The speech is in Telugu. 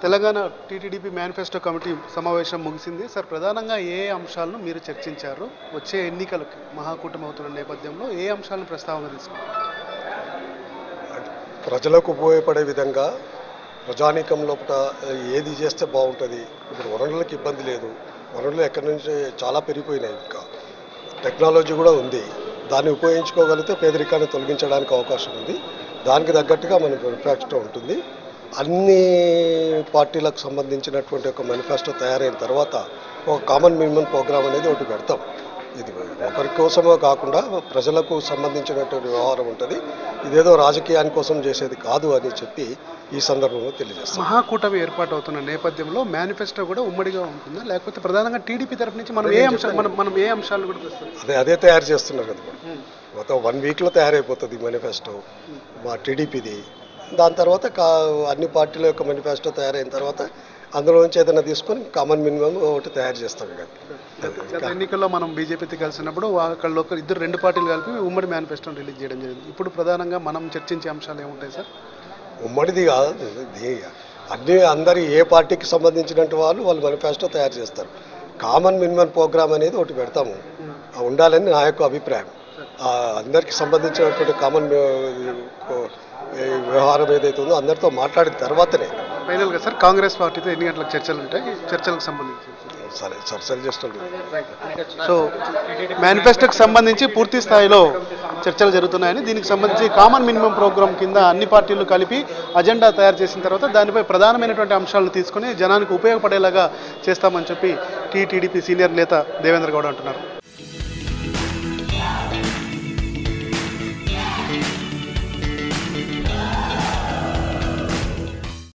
తెలంగాణ టీటీడీపీ మేనిఫెస్టో కమిటీ సమావేశం ముగిసింది. సార్, ప్రధానంగా ఏ అంశాలను మీరు చర్చించారు? వచ్చే ఎన్నికలకు మహాకూటమి అవుతున్న నేపథ్యంలో ఏ అంశాలను ప్రస్తావన తీసుకున్నారు? ప్రజలకు ఉపయోగపడే విధంగా ప్రజానీకం లోపల ఏది చేస్తే బాగుంటుంది. ఇప్పుడు వనరులకు ఇబ్బంది లేదు, వనరులు ఎక్కడి నుంచి చాలా పెరిగిపోయినాయి, ఇంకా టెక్నాలజీ కూడా ఉంది. దాన్ని ఉపయోగించుకోగలిగితే పేదరికాన్ని తొలగించడానికి అవకాశం ఉంది. దానికి తగ్గట్టుగా మనకు మేనిఫెస్టో ఉంటుంది. అన్ని పార్టీలకు సంబంధించినటువంటి ఒక మేనిఫెస్టో తయారైన తర్వాత ఒక కామన్ మినిమం ప్రోగ్రామ్ అనేది ఒకటి పెడతాం. ఇది ఒకరి కోసమో కాకుండా ప్రజలకు సంబంధించినటువంటి వ్యవహారం ఉంటుంది. ఇదేదో రాజకీయాని కోసం చేసేది కాదు అని చెప్పి ఈ సందర్భంలో తెలియజేస్తాం. మహాకూటమి ఏర్పాటు అవుతున్న నేపథ్యంలో మేనిఫెస్టో కూడా ఉమ్మడిగా ఉంటుందా, లేకపోతే ప్రధానంగా టీడీపీ తరఫు నుంచి మనం ఏ అంశాలు కూడా అదే తయారు చేస్తున్నారు కదా. మొత్తం 1 వీక్లో తయారైపోతుంది మేనిఫెస్టో మా టీడీపీది. దాని తర్వాత అన్ని పార్టీల యొక్క మేనిఫెస్టో తయారైన తర్వాత అందులో నుంచి ఏదైనా తీసుకొని కామన్ మినిమం ఒకటి తయారు చేస్తాం. గత ఎన్నికల్లో మనం బీజేపీతో కలిసినప్పుడు అక్కడ ఇద్దరు 2 పార్టీలు కలిపి ఉమ్మడి మేనిఫెస్టోని రిలీజ్ చేయడం జరిగింది. ఇప్పుడు ప్రధానంగా మనం చర్చించే అంశాలు ఏముంటాయి సార్? ఉమ్మడిది కాదు, అందరి ఏ పార్టీకి సంబంధించినట్టు వాళ్ళు మేనిఫెస్టో తయారు చేస్తారు. కామన్ మినిమం ప్రోగ్రామ్ అనేది ఒకటి పెడతాము, ఉండాలని నా యొక్క అభిప్రాయం. అందరికి సంబంధించినటువంటి కామన్ వ్యవహారం ఏదైతే ఉందో అందరితో మాట్లాడిన తర్వాతనే ఫైనల్గా సార్ కాంగ్రెస్ పార్టీతో ఎన్ని గంటలకు చర్చలు ఉంటాయి? చర్చలకు సంబంధించి సరే చర్చలు చేస్తాడు. సో మేనిఫెస్టోకి సంబంధించి పూర్తి స్థాయిలో చర్చలు జరుగుతున్నాయని, దీనికి సంబంధించి కామన్ మినిమం ప్రోగ్రామ్ కింద అన్ని పార్టీలు కలిపి అజెండా తయారు చేసిన తర్వాత దానిపై ప్రధానమైనటువంటి అంశాలను తీసుకుని జనానికి ఉపయోగపడేలాగా చేస్తామని చెప్పి టీడీపీ సీనియర్ నేత దేవేంద్ర గౌడ అంటున్నారు.